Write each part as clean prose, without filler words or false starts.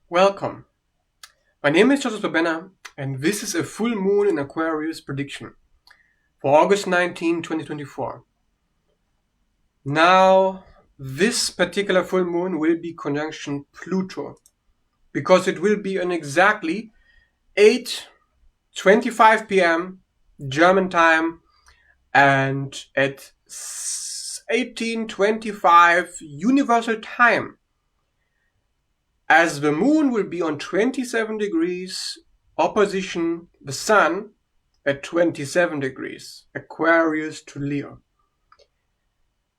Welcome. My name is Joseph Babena, and this is a full moon in Aquarius prediction for August 19, 2024. Now, this particular full moon will be conjunction Pluto because it will be on exactly 8:25 p.m. German time and at 18:25 Universal Time, as the moon will be on 27 degrees opposition the sun at 27 degrees, Aquarius to Leo.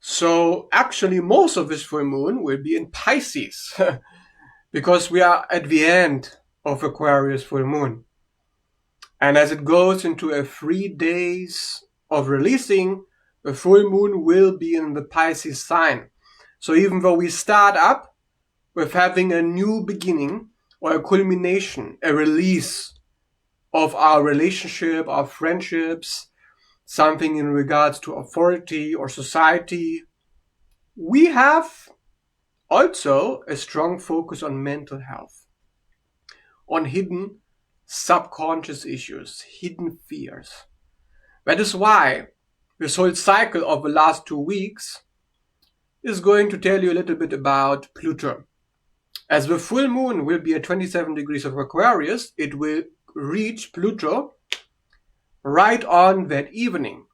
So actually most of this full moon will be in Pisces because we are at the end of Aquarius full moon. And as it goes into a 3 days of releasing, the full moon will be in the Pisces sign. So even though we start up with having a new beginning or a culmination, a release of our relationship, our friendships, something in regards to authority or society, we have also a strong focus on mental health, on hidden subconscious issues, hidden fears. That is why this whole cycle of the last 2 weeks is going to tell you a little bit about Pluto. As the full moon will be at 27 degrees of Aquarius, it will reach Pluto right on that evening,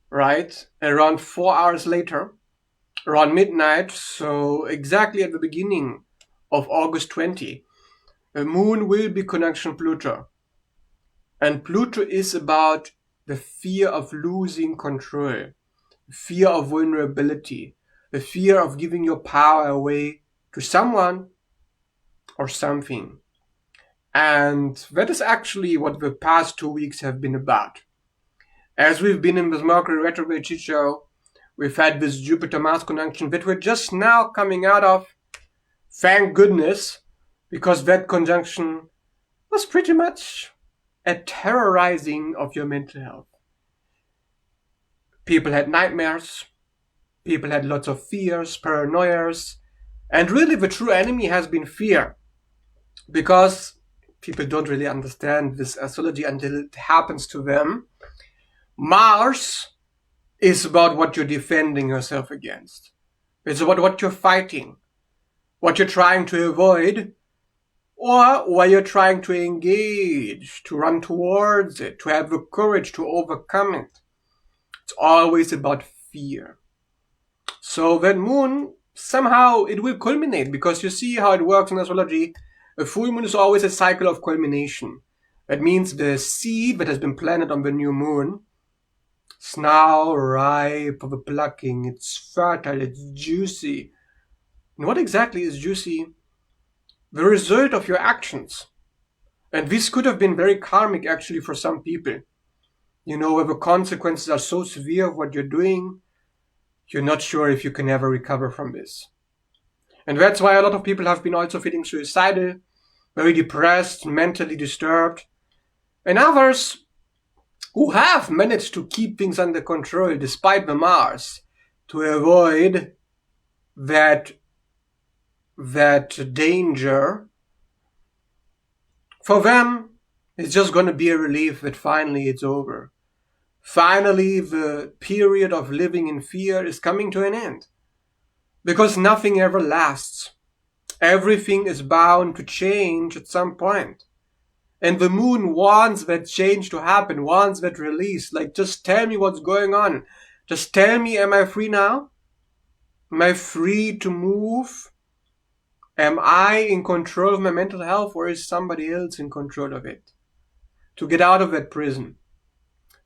right? Around 4 hours later, around midnight, so exactly at the beginning of August 20, the moon will be conjunction Pluto. And Pluto is about the fear of losing control, fear of vulnerability, the fear of giving your power away to someone or something. And that is actually what the past 2 weeks have been about. As we've been in this Mercury retrograde shit show, we've had this Jupiter-Mars conjunction that we're just now coming out of. Thank goodness, because that conjunction was pretty much a terrorizing of your mental health. People had nightmares, people had lots of fears, paranoias, and really the true enemy has been fear. Because people don't really understand this astrology until it happens to them. Mars is about what you're defending yourself against. It's about what you're fighting, what you're trying to avoid, or where you're trying to engage, to run towards it, to have the courage to overcome it. It's always about fear. So that moon, somehow it will culminate, because you see how it works in astrology. A full moon is always a cycle of culmination. That means the seed that has been planted on the new moon is now ripe for the plucking. It's fertile, it's juicy. And what exactly is juicy? The result of your actions. And this could have been very karmic actually for some people. You know, where the consequences are so severe of what you're doing, you're not sure if you can ever recover from this. And that's why a lot of people have been also feeling suicidal, very depressed, mentally disturbed. And others who have managed to keep things under control despite the Mars, to avoid that danger, for them, it's just going to be a relief that finally it's over. Finally, the period of living in fear is coming to an end. Because nothing ever lasts. Everything is bound to change at some point. And the moon wants that change to happen, wants that release. Like, just tell me what's going on. Just tell me, am I free now? Am I free to move? Am I in control of my mental health, or is somebody else in control of it? To get out of that prison.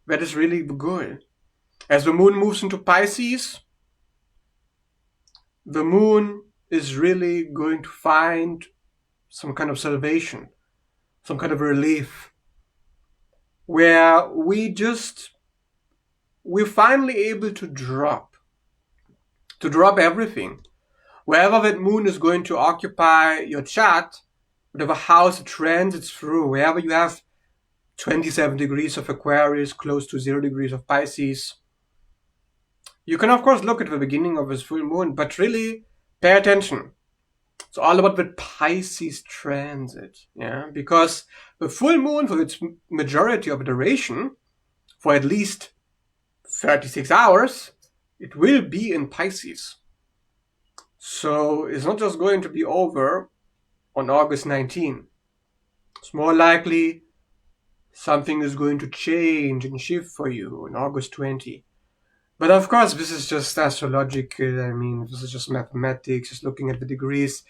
That is really the goal. As the moon moves into Pisces, the moon is really going to find some kind of salvation, some kind of relief, where we're finally able to drop everything. Wherever that moon is going to occupy your chart, whatever house it transits through, wherever you have 27 degrees of Aquarius, close to 0 degrees of Pisces, you can of course look at the beginning of this full moon, but really pay attention. It's all about the Pisces transit, yeah, because the full moon, for its majority of duration, for at least 36 hours, it will be in Pisces. So it's not just going to be over on August 19. It's more likely something is going to change and shift for you on August 20. But of course, this is just astrological. I mean, this is just mathematics, just looking at the degrees.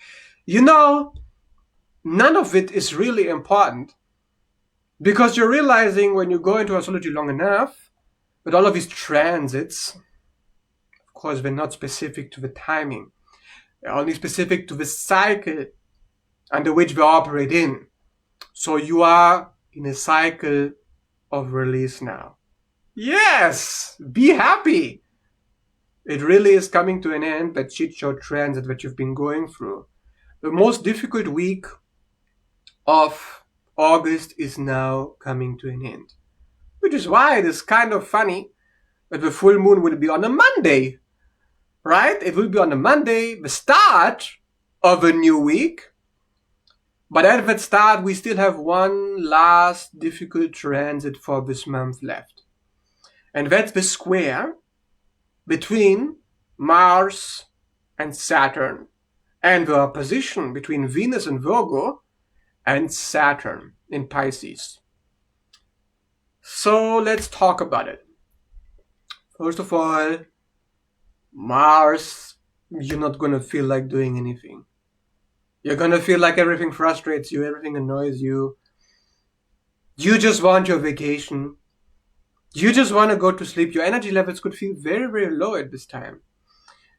You know, none of it is really important, because you're realizing when you go into astrology long enough that all of these transits, of course, they're not specific to the timing. They're only specific to the cycle under which they operate in. So you are in a cycle of release now. Yes! Be happy! It really is coming to an end, that shit show transit that you've been going through. The most difficult week of August is now coming to an end. Which is why it is kind of funny that the full moon will be on a Monday. Right? It will be on a Monday, the start of a new week. But at that start, we still have one last difficult transit for this month left. And that's the square between Mars and Saturn, and the opposition between Venus in Virgo and Saturn in Pisces. So let's talk about it. First of all, Mars, you're not going to feel like doing anything. You're going to feel like everything frustrates you, everything annoys you. You just want your vacation. You just want to go to sleep. Your energy levels could feel very, very low at this time.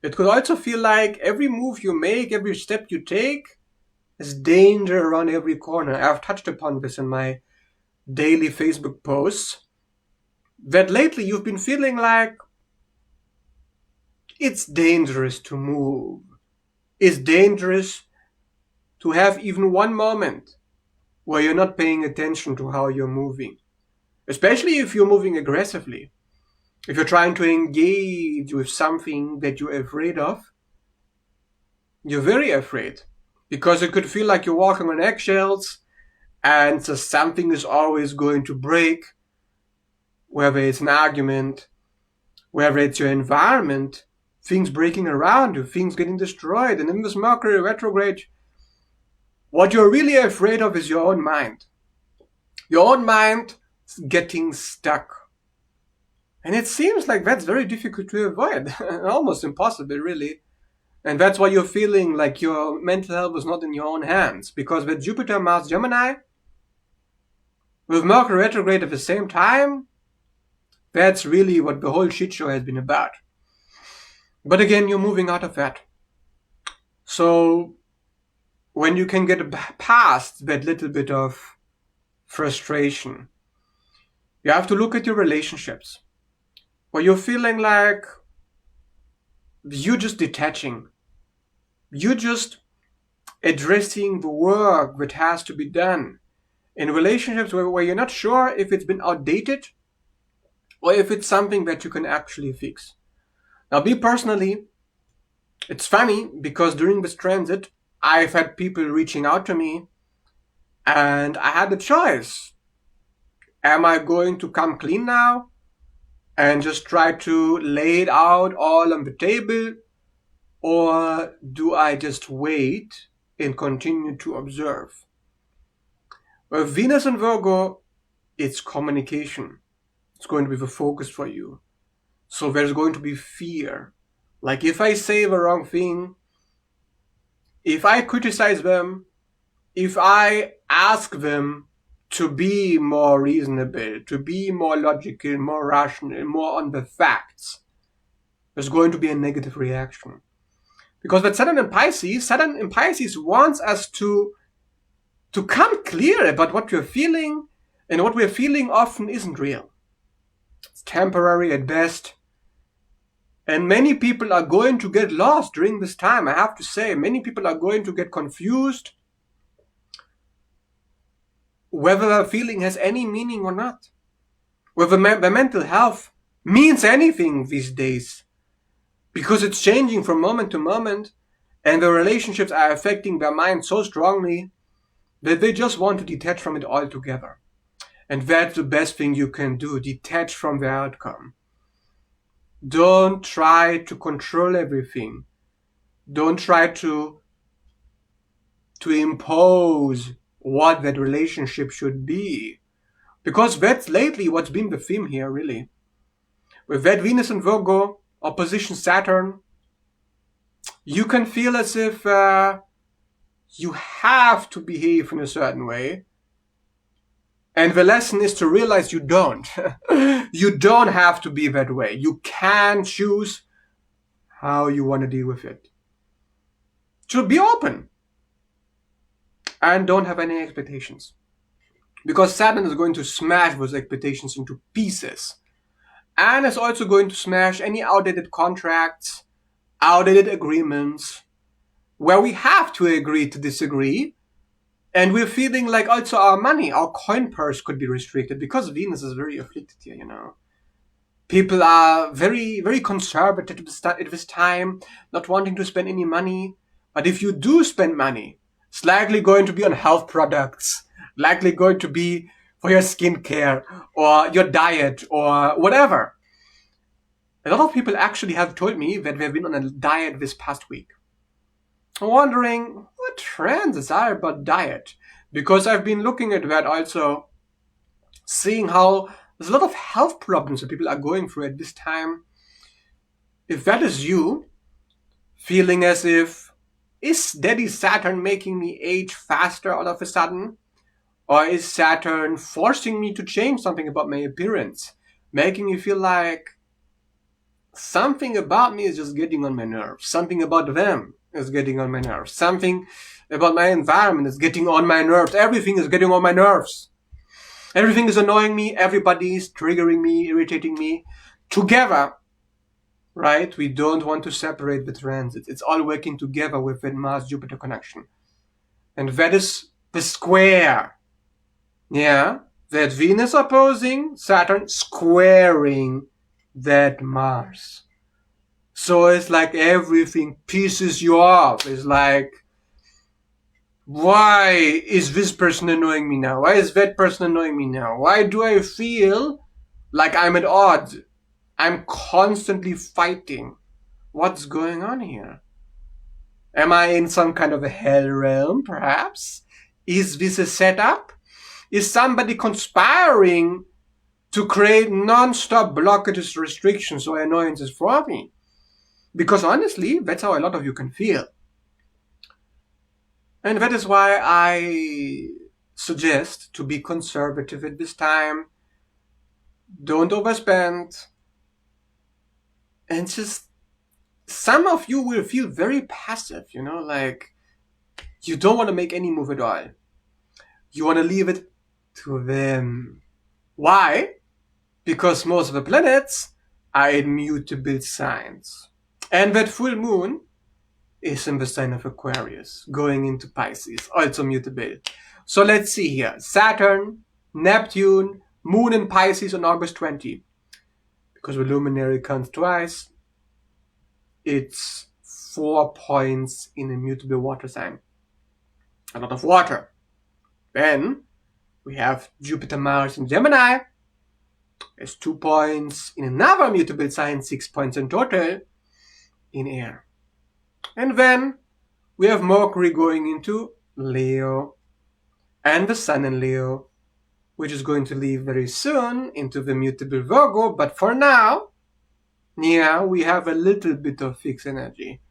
It could also feel like every move you make, every step you take, is danger around every corner. I've touched upon this in my daily Facebook posts, that lately you've been feeling like it's dangerous to move. It's dangerous to have even one moment where you're not paying attention to how you're moving. Especially if you're moving aggressively. If you're trying to engage with something that you're afraid of, you're very afraid. Because it could feel like you're walking on eggshells, and so something is always going to break. Whether it's an argument, whether it's your environment, things breaking around you, things getting destroyed. And in this Mercury retrograde, what you're really afraid of is your own mind. Your own mind is getting stuck. And it seems like that's very difficult to avoid. Almost impossible, really. And that's why you're feeling like your mental health is not in your own hands. Because with Jupiter, Mars, Gemini, with Mercury retrograde at the same time, that's really what the whole shit show has been about. But again, you're moving out of that. So when you can get past that little bit of frustration, you have to look at your relationships, where you're feeling like you're just detaching. You're just addressing the work that has to be done. In relationships where you're not sure if it's been outdated or if it's something that you can actually fix. Now, me personally, it's funny because during this transit, I've had people reaching out to me and I had the choice. Am I going to come clean now and just try to lay it out all on the table? Or do I just wait and continue to observe? With Venus and Virgo, it's communication. It's going to be the focus for you. So there's going to be fear. Like if I say the wrong thing, if I criticize them, if I ask them to be more reasonable, to be more logical, more rational, more on the facts, there's going to be a negative reaction. Because with Saturn in Pisces wants us to come clear about what we're feeling, and what we're feeling often isn't real. It's temporary at best. And many people are going to get lost during this time. I have to say, many people are going to get confused whether their feeling has any meaning or not. Whether their mental health means anything these days. Because it's changing from moment to moment. And the relationships are affecting their mind so strongly that they just want to detach from it altogether. And that's the best thing you can do, detach from the outcome. Don't try to control everything. Don't try to impose what that relationship should be. Because that's lately what's been the theme here, really. With that Venus and Virgo, opposition Saturn, you can feel as if you have to behave in a certain way. And the lesson is to realize you don't. You don't have to be that way. You can choose how you want to deal with it. So be open. And don't have any expectations. Because Saturn is going to smash those expectations into pieces. And it's also going to smash any outdated contracts, outdated agreements, where we have to agree to disagree. And we're feeling like also our money, our coin purse could be restricted because Venus is very afflicted here, People are very, very conservative at this time, not wanting to spend any money. But if you do spend money, it's likely going to be on health products, likely going to be for your skincare or your diet or whatever. A lot of people actually have told me that they've been on a diet this past week. I'm wondering what trends are about diet, because I've been looking at that also, seeing how there's a lot of health problems that people are going through at this time. If that is you, feeling as if, is Daddy Saturn making me age faster all of a sudden? Or is Saturn forcing me to change something about my appearance, making me feel like something about me is just getting on my nerves, something about them is getting on my nerves, something about my environment is getting on my nerves, everything is getting on my nerves. Everything is annoying me, everybody is triggering me, irritating me. Together, right? We don't want to separate the transits. It's all working together with that Mars-Jupiter connection. And that is the square. Yeah? That Venus opposing Saturn squaring that Mars. So it's like everything pisses you off. It's like, why is this person annoying me now? Why is that person annoying me now? Why do I feel like I'm at odds? I'm constantly fighting. What's going on here? Am I in some kind of a hell realm, perhaps? Is this a setup? Is somebody conspiring to create non-stop blockages, restrictions, or annoyances for me? Because honestly, that's how a lot of you can feel. And that is why I suggest to be conservative at this time. Don't overspend. And just, some of you will feel very passive, like you don't want to make any move at all. You want to leave it to them. Why? Because most of the planets are in mutable signs. And that full moon is in the sign of Aquarius, going into Pisces, also mutable. So let's see here. Saturn, Neptune, Moon in Pisces on August 20. Because the luminary comes twice, it's 4 points in a mutable water sign. A lot of water. Then we have Jupiter, Mars in Gemini. There's 2 points in another mutable sign, 6 points in total in air. And then we have Mercury going into Leo and the Sun in Leo, which is going to leave very soon into the mutable Virgo. But for now, yeah, we have a little bit of fixed energy.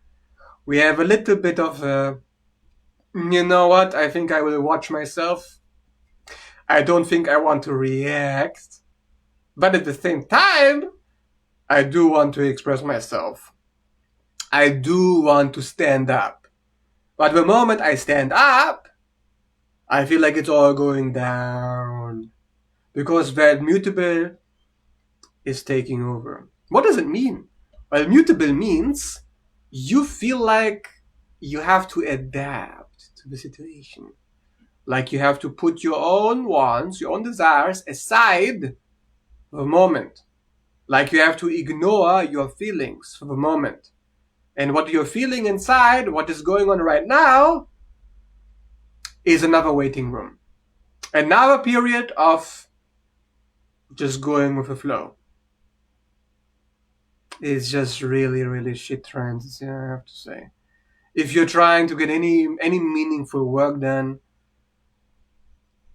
We have a little bit of, you know what, I think I will watch myself. I don't think I want to react. But at the same time, I do want to express myself. I do want to stand up. But the moment I stand up, I feel like it's all going down. Because that mutable is taking over. What does it mean? Well, mutable means you feel like you have to adapt to the situation. Like you have to put your own wants, your own desires aside for the moment. Like you have to ignore your feelings for the moment. And what you're feeling inside, what is going on right now, is another waiting room. Another period of just going with the flow. It's just really, really shit transits, yeah, I have to say. If you're trying to get any meaningful work done,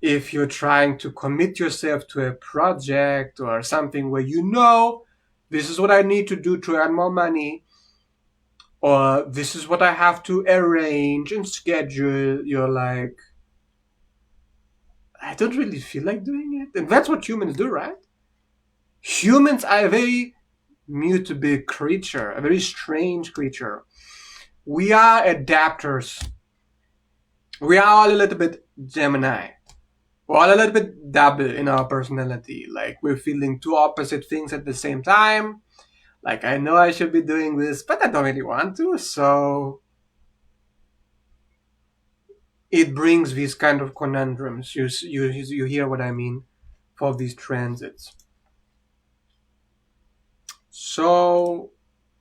if you're trying to commit yourself to a project or something where you know, this is what I need to do to earn more money, or this is what I have to arrange and schedule, you're like, I don't really feel like doing it. And that's what humans do, right? Humans are a very mutable creature, a very strange creature. We are adapters. We are all a little bit Gemini. We're all a little bit double in our personality. Like, we're feeling two opposite things at the same time. Like, I know I should be doing this, but I don't really want to, so it brings these kind of conundrums. You hear what I mean for these transits. So,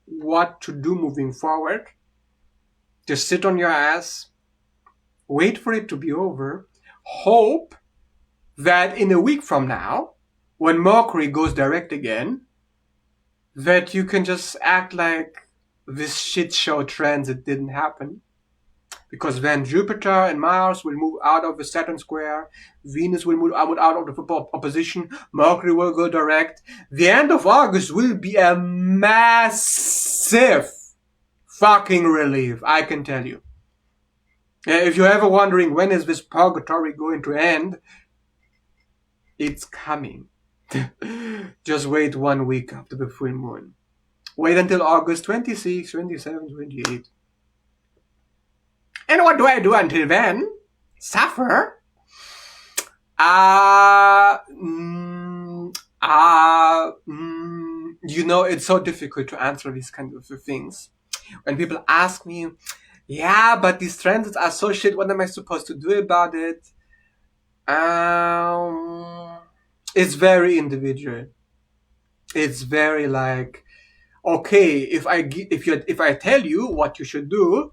what to do moving forward? Just sit on your ass, wait for it to be over, hope that in a week from now, when Mercury goes direct again, that you can just act like this shit show transit didn't happen. Because then Jupiter and Mars will move out of the Saturn square, Venus will move out of the opposition, Mercury will go direct. The end of August will be a massive fucking relief, I can tell you. If you're ever wondering when is this purgatory going to end, it's coming. Just wait 1 week after the full moon. Wait until August 26, 27, 28. And what do I do until then? Suffer? You know, it's so difficult to answer these kind of things. When people ask me, yeah, but these transits are so shit, what am I supposed to do about it? It's very individual. It's very like, okay, if I tell you what you should do,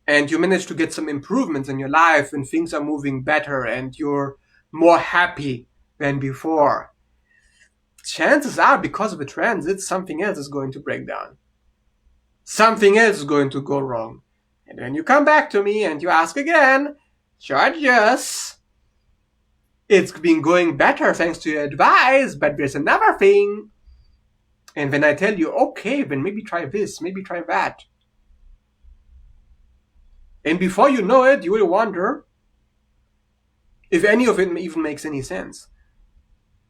and you manage to get some improvements in your life and things are moving better and you're more happy than before, chances are, because of the transit, something else is going to break down. Something else is going to go wrong. And then you come back to me and you ask again, Georgius, it's been going better thanks to your advice, but there's another thing. And then I tell you, okay, then maybe try this, maybe try that. And before you know it, you will wonder if any of it even makes any sense.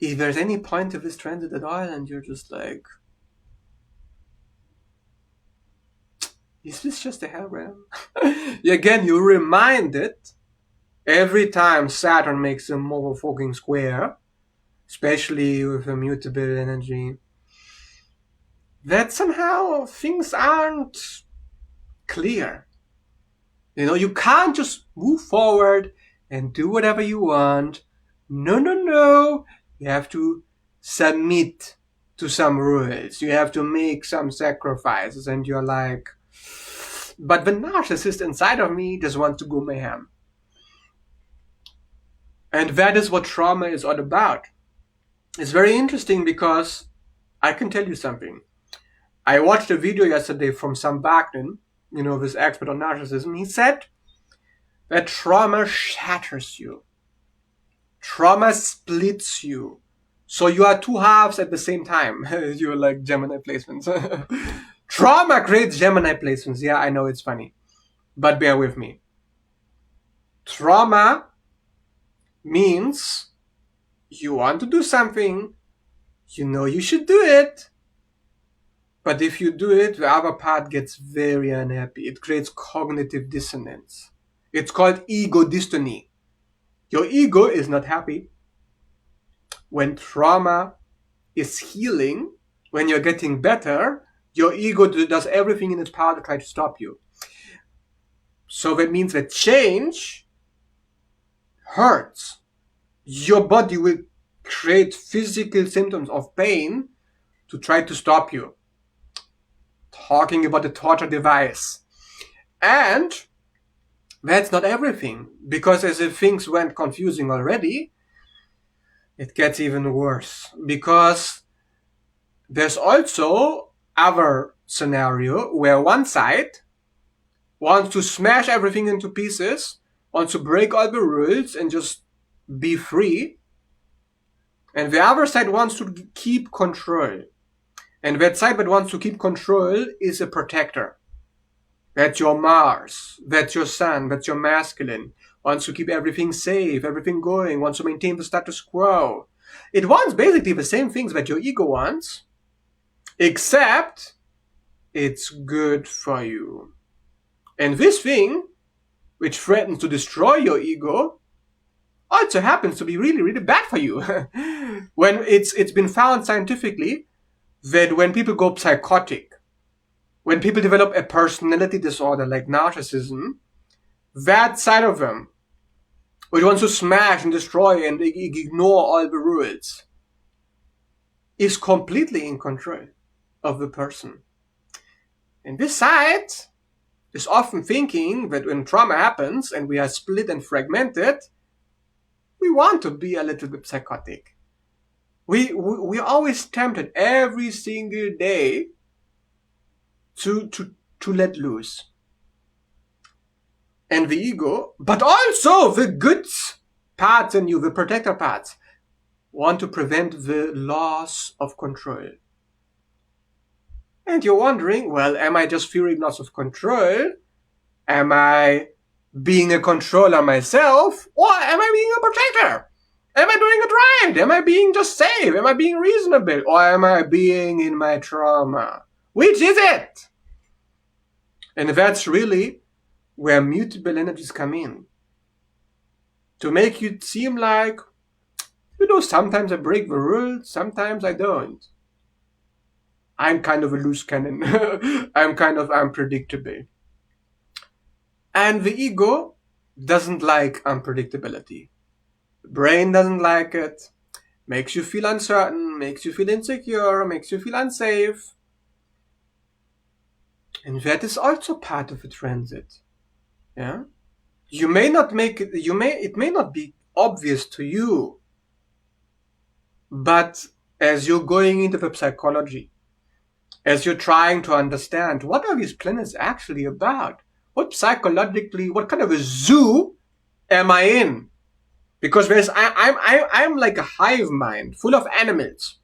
If there's any point of this transit at all, and you're just like, is this just a hellram? Again, you're reminded every time Saturn makes a motherfucking square, especially with a mutable energy, that somehow things aren't clear. You know, you can't just move forward and do whatever you want. No. You have to submit to some rules. You have to make some sacrifices. And you're like, but the narcissist inside of me just wants to go mayhem. And that is what trauma is all about. It's very interesting because I can tell you something. I watched a video yesterday from Sam Bagnon, you know, this expert on narcissism. He said that trauma shatters you. Trauma splits you. So you are two halves at the same time. You're like Gemini placements. Trauma creates Gemini placements. Yeah, I know it's funny. But bear with me. Trauma means you want to do something. You know you should do it. But if you do it, the other part gets very unhappy. It creates cognitive dissonance. It's called ego dystony. Your ego is not happy. When trauma is healing, when you're getting better, your ego does everything in its power to try to stop you. So that means that change hurts. Your body will create physical symptoms of pain to try to stop you. talking about the torture device. And that's not everything, because as if things went confusing already, it gets even worse, because there's also other scenario where one side wants to smash everything into pieces, wants to break all the rules and just be free, and the other side wants to keep control. And that side that wants to keep control is a protector. That's your Mars, that's your Sun, that's your masculine. Wants to keep everything safe, everything going, wants to maintain the status quo. It wants basically the same things that your ego wants, except it's good for you. And this thing, which threatens to destroy your ego, also happens to be really, really bad for you. When it's been found scientifically that when people go psychotic, when people develop a personality disorder like narcissism, that side of them, which wants to smash and destroy and ignore all the rules, is completely in control of the person. And this side is often thinking that when trauma happens and we are split and fragmented, we want to be a little bit psychotic. We're always tempted every single day to let loose. And the ego, but also the good parts in you, the protector parts, want to prevent the loss of control. And you're wondering, well, am I just fearing loss of control? Am I being a controller myself? Or am I being a protector? Am I doing it right? Am I being just safe? Am I being reasonable? Or am I being in my trauma? Which is it? And that's really where mutable energies come in. To make you seem like, sometimes I break the rules, sometimes I don't. I'm kind of a loose cannon. I'm kind of unpredictable. And the ego doesn't like unpredictability. The brain doesn't like it. Makes you feel uncertain, makes you feel insecure, makes you feel unsafe. And that is also part of the transit. Yeah? It may not be obvious to you, but as you're going into the psychology, as you're trying to understand what are these planets actually about, what kind of a zoo am I in? Because I'm like a hive mind full of animals,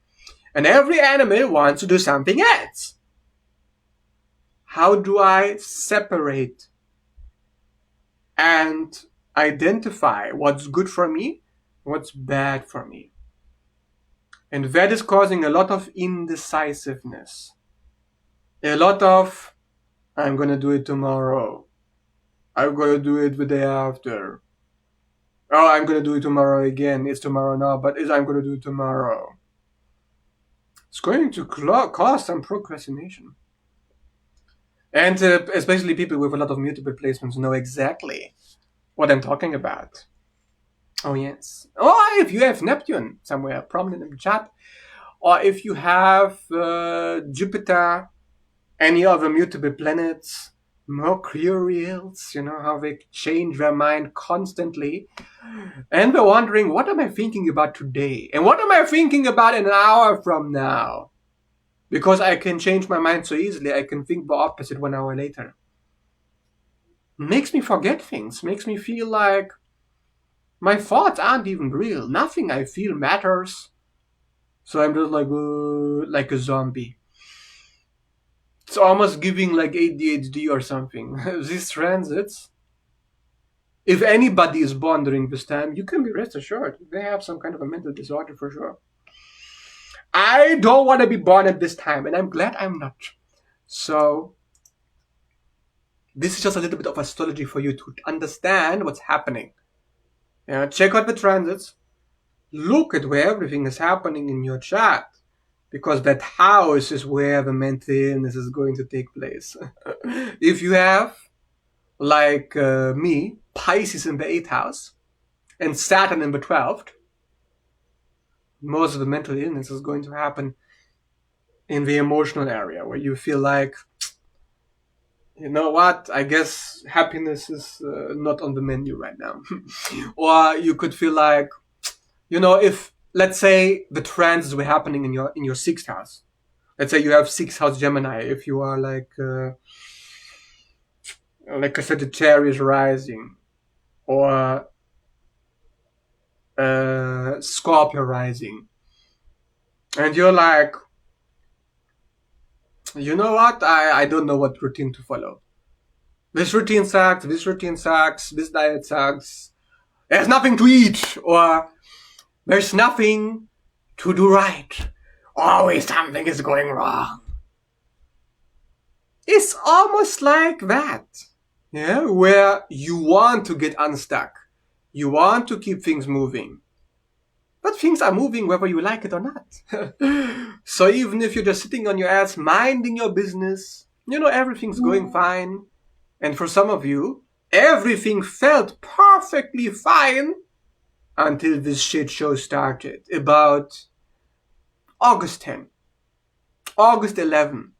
and every animal wants to do something else. How do I separate and identify what's good for me, what's bad for me? And that is causing a lot of indecisiveness. A lot of, I'm going to do it tomorrow. I'm going to do it the day after. Oh, I'm going to do it tomorrow again. It's tomorrow now, but I'm going to do it tomorrow. It's going to cause some procrastination. And especially people with a lot of mutable placements know exactly what I'm talking about. Oh, yes. Or if you have Neptune somewhere prominent in the chart, or if you have Jupiter, any other mutable planets, Mercurials, how they change their mind constantly. And they're wondering, what am I thinking about today? And what am I thinking about an hour from now? Because I can change my mind so easily, I can think the opposite 1 hour later. Makes me forget things, makes me feel like my thoughts aren't even real. Nothing I feel matters. So I'm just like a zombie. It's almost giving like ADHD or something. These transits, if anybody is born during this time, you can be rest assured they have some kind of a mental disorder for sure. I don't want to be born at this time, and I'm glad I'm not. So this is just a little bit of astrology for you to understand what's happening. Check out the transits. Look at where everything is happening in your chart, because that house is where the mental illness is going to take place. If you have, like me, Pisces in the 8th house and Saturn in the 12th, most of the mental illness is going to happen in the emotional area, where you feel like you know what? I guess happiness is not on the menu right now. Or you could feel like, if let's say the trends were happening in your sixth house. Let's say you have sixth house Gemini. If you are like a Sagittarius rising or Scorpio rising, and you're like, you know what? I don't know what routine to follow. This routine sucks. This routine sucks. This diet sucks. There's nothing to eat, or there's nothing to do right. Always something is going wrong. It's almost like that, yeah, where you want to get unstuck. You want to keep things moving. But things are moving whether you like it or not. So even if you're just sitting on your ass, minding your business, everything's going fine. And for some of you, everything felt perfectly fine until this shit show started about August 10, August 11.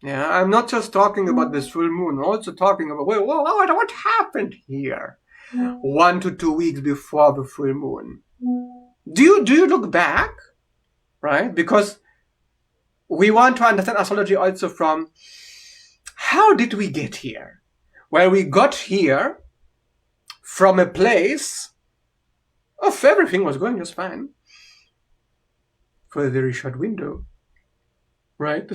Yeah, I'm not just talking about this full moon, I'm also talking about, what happened here 1 to 2 weeks before the full moon. Do you look back, right? Because we want to understand astrology also from how did we get here? Well, we got here from a place of everything was going just fine for a very short window, right?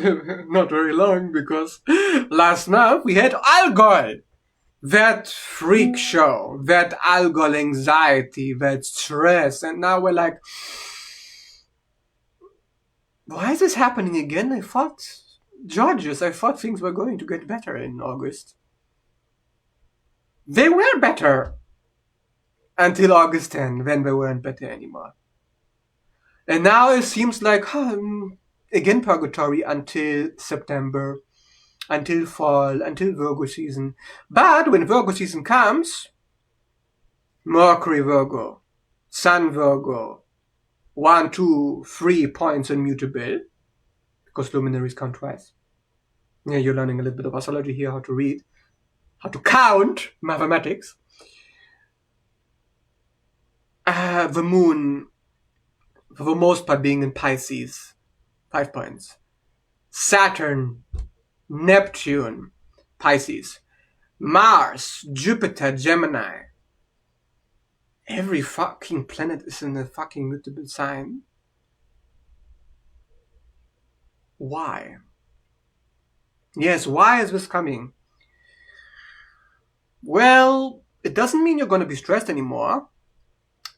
Not very long, because last month we had alcohol. That freak show, that alcohol anxiety, that stress, and now we're like, why is this happening again? I thought things were going to get better in August. They were better until August 10, when they weren't better anymore. And now it seems like, again purgatory until September, until fall, until Virgo season. But when Virgo season comes, Mercury Virgo, Sun Virgo, 1, 2, 3 points on mutable, because luminaries count twice. Yeah, you're learning a little bit of astrology here, how to read, how to count, mathematics. The moon, for the most part, being in Pisces, 5 points. Saturn, Neptune, Pisces. Mars, Jupiter, Gemini. Every fucking planet is in a fucking mutable sign. Why? Yes, why is this coming? Well, it doesn't mean you're going to be stressed anymore.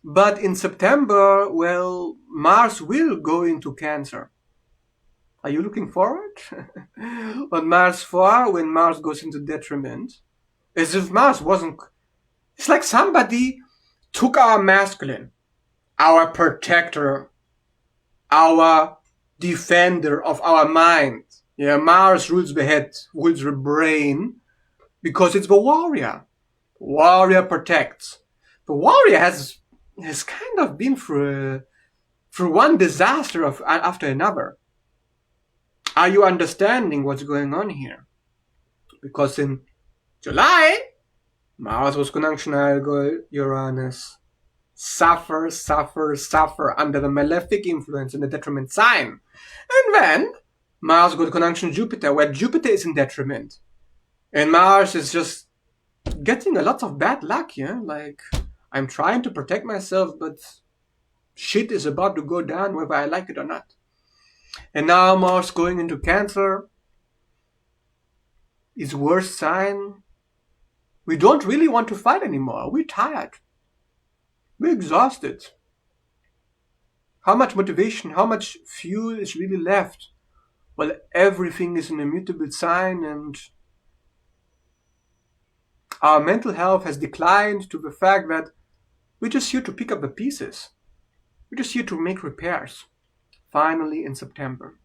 But in September, well, Mars will go into Cancer. Are you looking forward? On Mars 4, when Mars goes into detriment, as if Mars wasn't... It's like somebody took our masculine, our protector, our defender of our mind. Yeah, Mars rules the head, rules the brain, because it's the warrior. Warrior protects. The warrior has kind of been through one disaster after another. Are you understanding what's going on here? Because in July, Mars was conjunction Uranus. Suffer under the malefic influence in the detriment sign. And then Mars got conjunction Jupiter, where Jupiter is in detriment. And Mars is just getting a lot of bad luck, yeah? Like, I'm trying to protect myself, but shit is about to go down whether I like it or not. And now Mars going into Cancer is worst sign. We don't really want to fight anymore. We're tired. We're exhausted. How much motivation, how much fuel is really left? Well, everything is an immutable sign, and our mental health has declined to the fact that we're just here to pick up the pieces. We're just here to make repairs. Finally, in September,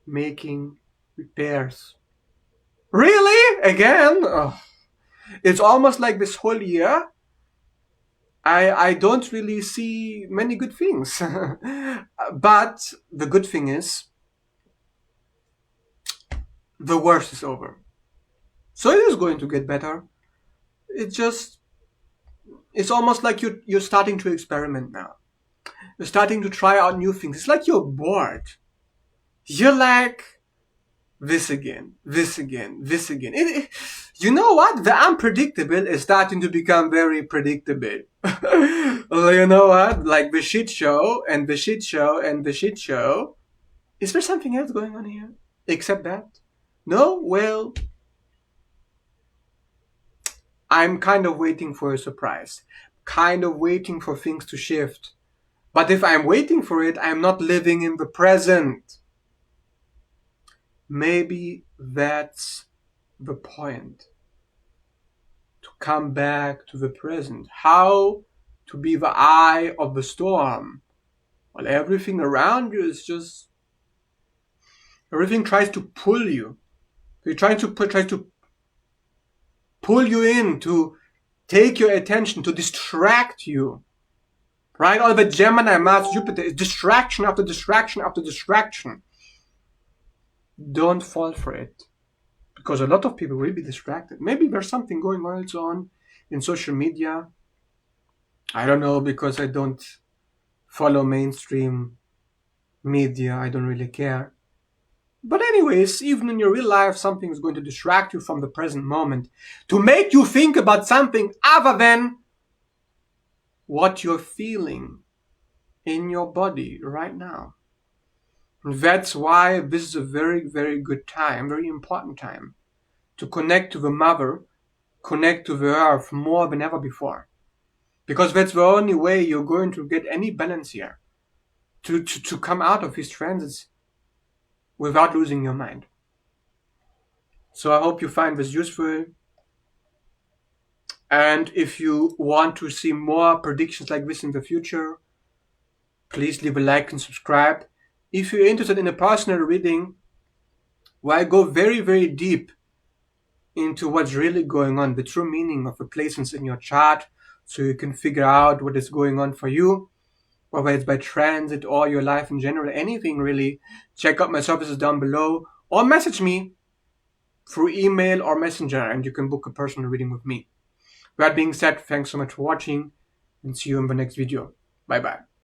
making repairs. Really? Again? Oh. It's almost like this whole year, I don't really see many good things. But the good thing is, the worst is over. So it is going to get better. It's almost like you're starting to experiment now. You're starting to try out new things. It's like you're bored. You're like, this again, this again, this again. You know what? The unpredictable is starting to become very predictable. You know what? Like the shit show and the shit show and the shit show. Is there something else going on here? Except that? No? Well, I'm kind of waiting for a surprise. Kind of waiting for things to shift. But if I'm waiting for it, I'm not living in the present. Maybe that's the point. To come back to the present. How to be the eye of the storm. While everything around you is just... everything tries to pull you. They try to pull you in, to take your attention, to distract you. Right? All the Gemini, Mars, Jupiter is distraction after distraction after distraction. Don't fall for it. Because a lot of people will be distracted. Maybe there's something going on also on in social media. I don't know, because I don't follow mainstream media. I don't really care. But anyways, even in your real life, something is going to distract you from the present moment to make you think about something other than what you're feeling in your body right now. And that's why this is a very, very good time, very important time to connect to the mother, connect to the earth more than ever before. Because that's the only way you're going to get any balance here, to come out of these transits without losing your mind. So I hope you find this useful. And if you want to see more predictions like this in the future, please leave a like and subscribe. If you're interested in a personal reading where I go very, very deep into what's really going on, the true meaning of the placements in your chart, so you can figure out what is going on for you, whether it's by transit or your life in general, anything really, check out my services down below or message me through email or messenger and you can book a personal reading with me. That being said, thanks so much for watching and see you in the next video. Bye bye.